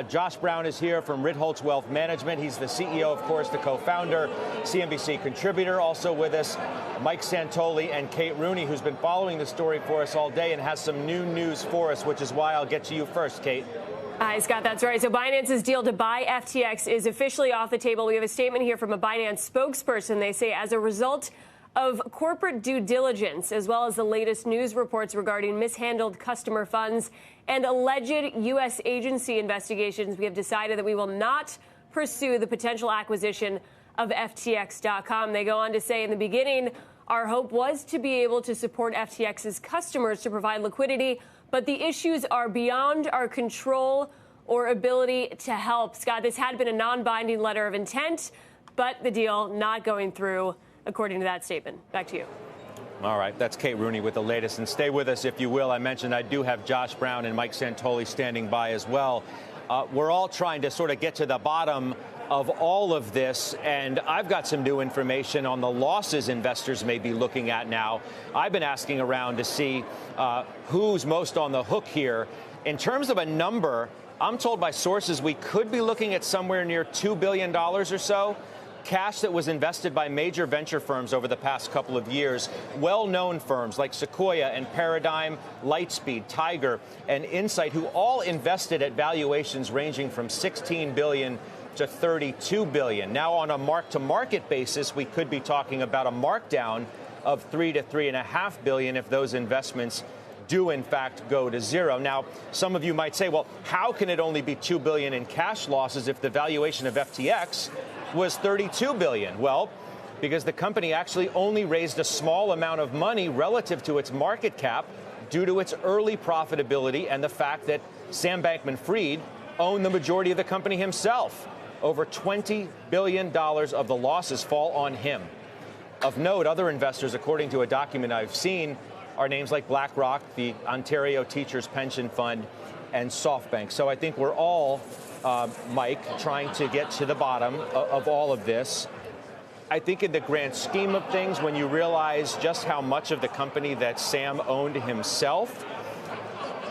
Josh Brown is here from Ritholtz Wealth Management. He's the CEO, of course, the co-founder, CNBC contributor. Also with us, Mike Santoli and Kate Rooney, who's been following the story for us all day and has some new news for us, which is why I'll get to you first, Kate. Hi, Scott. That's right. So Binance's deal to buy FTX is officially off the table. We have a statement here from a Binance spokesperson. They say as a result of corporate due diligence, as well as the latest news reports regarding mishandled customer funds and alleged U.S. agency investigations, we have decided that we will not pursue the potential acquisition of FTX.com. They go on to say in the beginning, our hope was to be able to support FTX's customers to provide liquidity, but the issues are beyond our control or ability to help. Scott, this had been a non-binding letter of intent, but the deal not going through, according to that statement. Back to you. All right, that's Kate Rooney with the latest. And stay with us, if you will. I mentioned I do have Josh Brown and Mike Santoli standing by as well. We're all trying to sort of get to the bottom of all of this, and I've got some new information on the losses investors may be looking at now. I've been asking around to see who's most on the hook here. In terms of a number, I'm told by sources we could be looking at somewhere near $2 billion or so. Cash that was invested by major venture firms over the past couple of years, well-known firms like Sequoia and Paradigm, Lightspeed, Tiger, and Insight, who all invested at valuations ranging from $16 billion to $32 billion. Now, on a mark-to-market basis, we could be talking about a markdown of $3 to $3.5 billion if those investments do in fact go to zero. Now, some of you might say, well, how can it only be $2 billion in cash losses if the valuation of FTX was $32 billion? Well, because the company actually only raised a small amount of money relative to its market cap due to its early profitability and the fact that Sam Bankman-Fried owned the majority of the company himself. Over $20 billion of the losses fall on him. Of note, other investors, according to a document I've seen, are names like BlackRock, the Ontario Teachers Pension Fund, and SoftBank. So I think we're all, Mike, trying to get to the bottom of all of this. I think in the grand scheme of things, when you realize just how much of the company that Sam owned himself,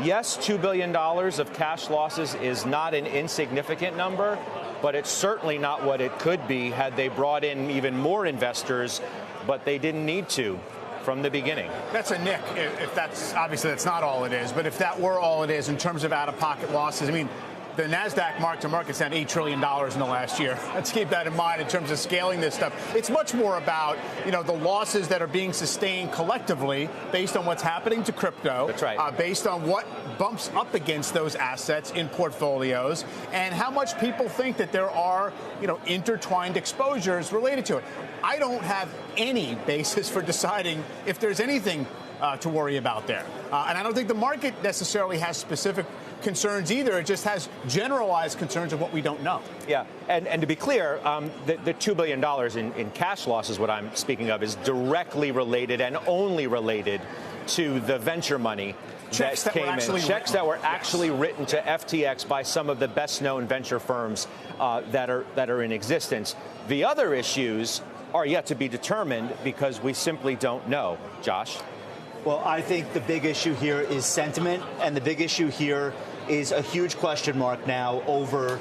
yes, $2 billion of cash losses is not an insignificant number, but it's certainly not what it could be had they brought in even more investors, but they didn't need to from the beginning. That's a nick, if that's, obviously that's not all it is, but if that were all it is in terms of out-of-pocket losses, I mean, the NASDAQ mark-to-market's down $8 trillion in the last year. Let's keep that in mind in terms of scaling this stuff. It's much more about, the losses that are being sustained collectively based on what's happening to crypto. That's right. Based on what bumps up against those assets in portfolios and how much people think that there are, intertwined exposures related to it. I don't have any basis for deciding if there's anything to worry about there. And I don't think the market necessarily has specific concerns either. It just has generalized concerns of what we don't know. Yeah, and to be clear, the $2 billion in cash losses, what I'm speaking of, is directly related and only related to the venture money checks that came in. Checks that were actually written to FTX by some of the best-known venture firms that are in existence. The other issues are yet to be determined because we simply don't know. Josh? Well, I think the big issue here is sentiment, and the big issue here is a huge question mark now over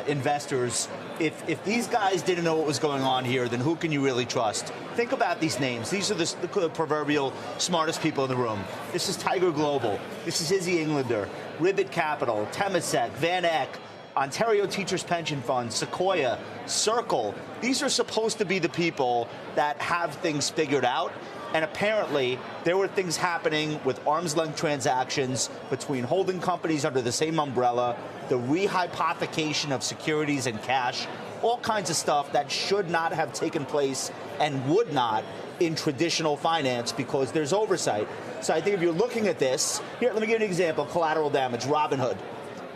investors. If these guys didn't know what was going on here, then who can you really trust? Think about these names. These are the proverbial smartest people in the room. This is Tiger Global. This is Izzy Englander, Ribbit Capital, Temasek, Van Eck, Ontario Teachers Pension Fund, Sequoia, Circle. These are supposed to be the people that have things figured out. And apparently, there were things happening with arm's-length transactions between holding companies under the same umbrella, the rehypothecation of securities and cash, all kinds of stuff that should not have taken place and would not in traditional finance because there's oversight. So I think if you're looking at this, here, let me give you an example, collateral damage, Robinhood.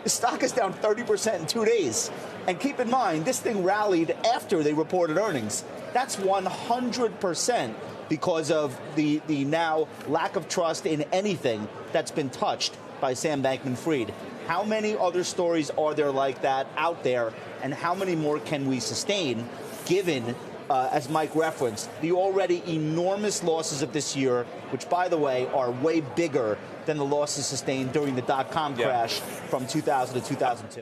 The stock is down 30% in 2 days. And keep in mind, this thing rallied after they reported earnings. That's 100% because of the now lack of trust in anything that's been touched by Sam Bankman-Fried. How many other stories are there like that out there, and how many more can we sustain, given, as Mike referenced, the already enormous losses of this year, which, by the way, are way bigger than the losses sustained during the dot-com crash from 2000 to 2002?